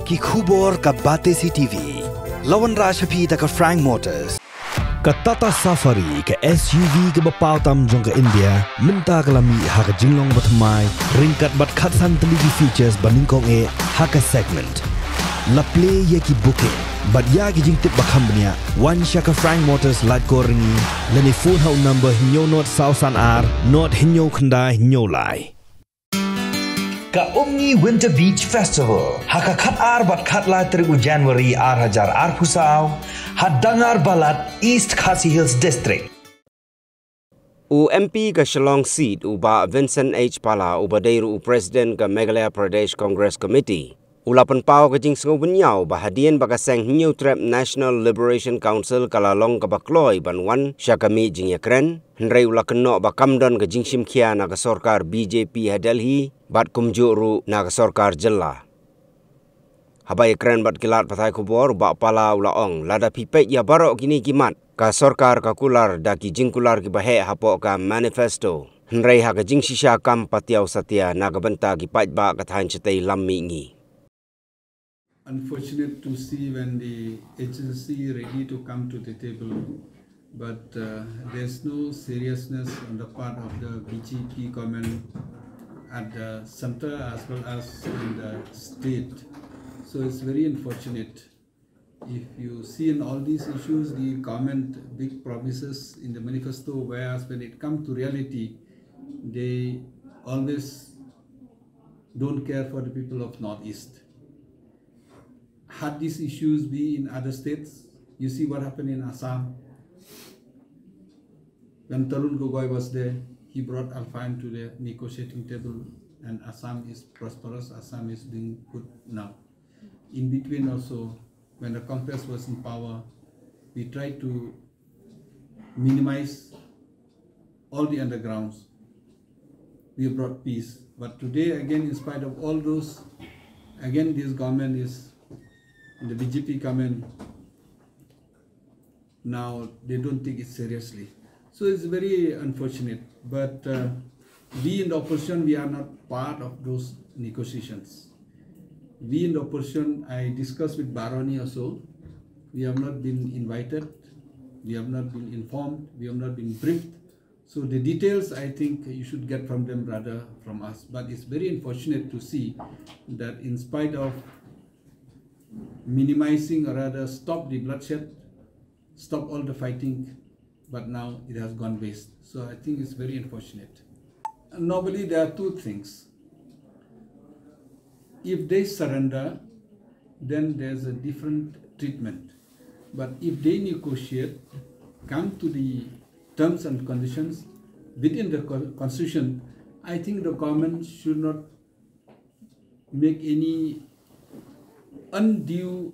ki khubor ka Batesi TV. Lawan Rashapi da ka Frank Motors. Ka Tata Safari ka SUV ka bapau tam jong ka India. Minta ka lami ha ka jinglong batmai. Ringkat bat khatsan teligi features baningkong e ha ka segment. La play ye ki booking. But ya ki jing tip ba company one shaka Frank Motors light ko ringi. Lani phone hau number hinyo not Sausan R not hinyo khandai hinyo lai. Ka Omni Winter Beach Festival. Haka khat ar bat khat la 3 January R1000 ar pusau. Hadangar Balat East Khasi Hills District. U MP ka Shillong seat uba Vincent H. Pala uba deiru President ka Meghalaya Pradesh Congress Committee. Ulapan pao ka jing sengaw bunyaw bahadian baka seng New Trap National Liberation Council kalalong ka bakloy banwan siya kami Jingïakren. Henry ulakeno bakamdon ka jing Shim Khia na ka Sorkar BJP Delhi bat kumjuru na ka Sorkar Jylla. Habay kren bat kilat patay kubor ba pala ulaong lada pipet ya barok kini kimat ka Sorkar ka kular daki jing kular ki bahe hapo ka manifesto. Henry ha ka jing sisya kam patiaw satya na ka benta ki ba katahan chatay lammi ngi. Unfortunate to see when the agency ready to come to the table, but there's no seriousness on the part of the BJP government at the center as well as in the state. So it's very unfortunate. If you see in all these issues, the government big promises in the manifesto, whereas when it comes to reality, they always don't care for the people of Northeast. Had these issues be in other states, you see what happened in Assam. When Tarun Gogoi was there, he brought Alpine to the negotiating table, and Assam is prosperous, Assam is being good now. In between also, when the Congress was in power, we tried to minimize all the undergrounds. We brought peace. But today, again, in spite of all those, again, this government is the BJP government, now they don't take it seriously. So it's very unfortunate. But we in the opposition, we are not part of those negotiations. We in the opposition, I discussed with Baroni also, we have not been invited, we have not been informed, we have not been briefed. So the details, I think you should get from them rather from us. But it's very unfortunate to see that in spite of minimizing or rather stop the bloodshed, stop all the fighting, but now it has gone waste. So I think it's very unfortunate. And normally there are two things. If they surrender, then there's a different treatment. But if they negotiate, come to the terms and conditions within the constitution, I think the government should not make any undue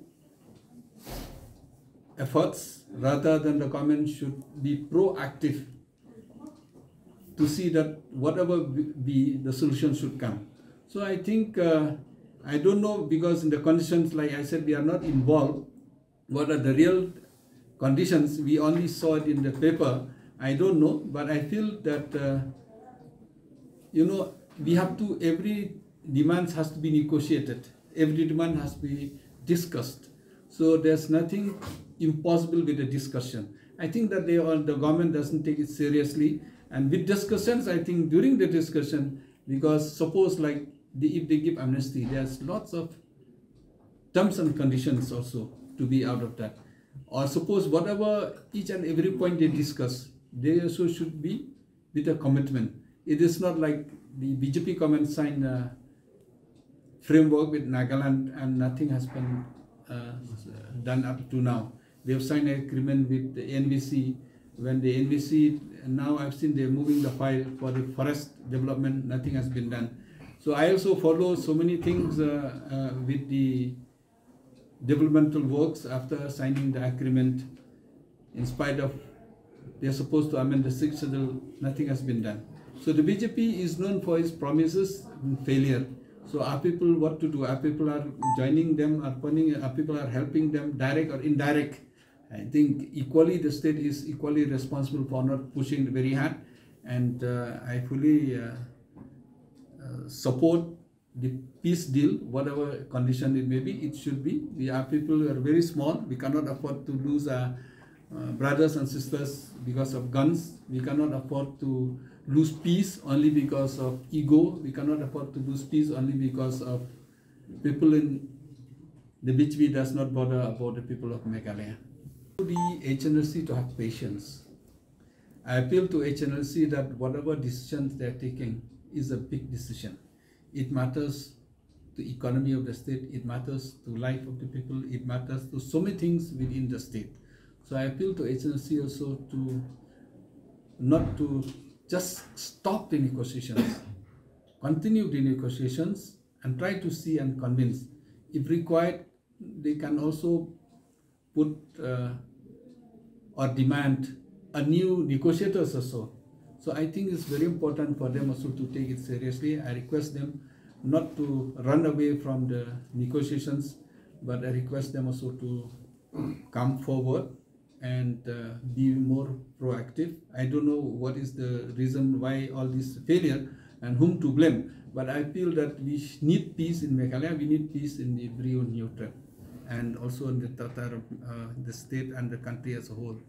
efforts, rather than the government should be proactive to see that whatever be the solution should come. So I think, I don't know, because in the conditions, like I said, we are not involved. What are the real conditions? We only saw it in the paper. I don't know, but I feel that, you know, we have to, every demand has to be negotiated. Every demand has to be discussed. So there's nothing impossible with the discussion. I think that the government doesn't take it seriously. And with discussions, I think during the discussion, because suppose like if they give amnesty, there's lots of terms and conditions also to be out of that. Or suppose whatever each and every point they discuss, they also should be with a commitment. It is not like the BJP government signed a framework with Nagaland and nothing has been done up to now. They have signed an agreement with the NVC. When the NVC, now I've seen they're moving the file for the forest development, nothing has been done. So I also follow so many things with the developmental works after signing the agreement. In spite of they're supposed to amend the 6th schedule, nothing has been done. So the BJP is known for its promises and failure. So are people what to do? Are people are joining them, are people are helping them, direct or indirect? I think equally the state is equally responsible for not pushing very hard, and I fully support the peace deal, whatever condition it may be, it should be. We are people who are very small. We cannot afford to lose our brothers and sisters because of guns. We cannot afford to lose peace only because of ego. We cannot afford to lose peace only because of people in the BHP does not bother about the people of Meghalaya. The Hnlc to have patience. I appeal to Hnlc that whatever decisions they are taking is a big decision. It matters to the economy of the state, it matters to life of the people, it matters to so many things within the state. So I appeal to Hnlc also to not to just stop the negotiations, continue the negotiations and try to see and convince. If required, they can also put or demand a new negotiators also. So I think it's very important for them also to take it seriously. I request them not to run away from the negotiations, but I request them also to come forward and be more proactive. I don't know what is the reason why all this failure and whom to blame, but I feel that we need peace in Meghalaya, we need peace in the Brio Neutral, and also in the Tatar, the state and the country as a whole.